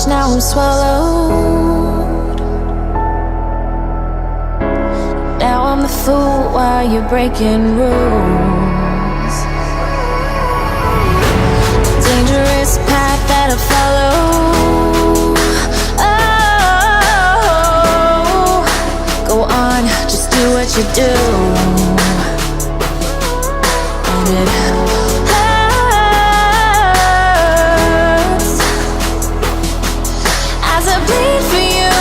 now I'm swallowed. Now I'm the fool while you're breaking rules. Dangerous path that I follow. Oh, go on, just do what you do. And it hurts as I bleed for you,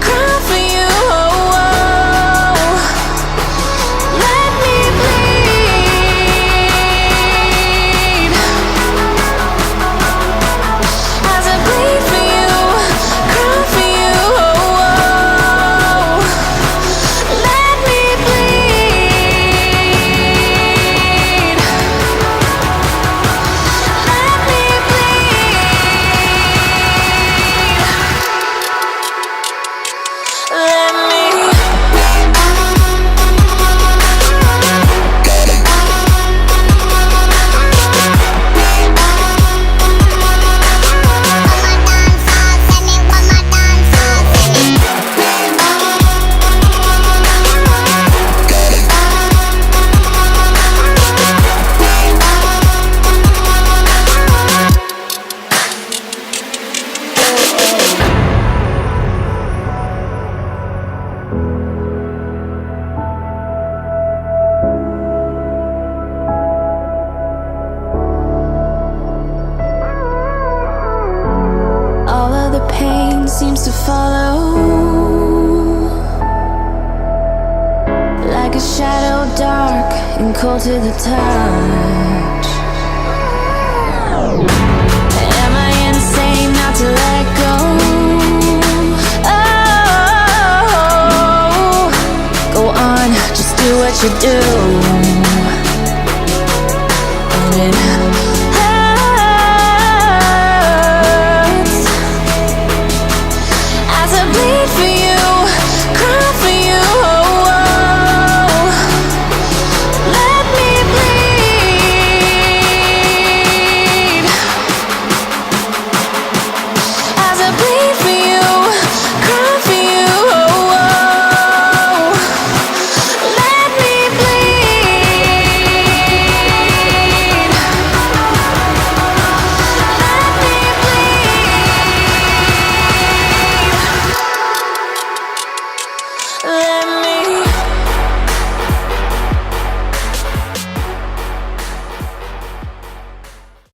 cry for you. Oh, oh. Let me bleed as I bleed for you, cry for you. Oh, oh. Let me bleed. Let me bleed. Let me. All of the pain seems to follow, like a shadow dark and cold to the touch. Am I insane not to let go? Oh, go on, just do what you do. And it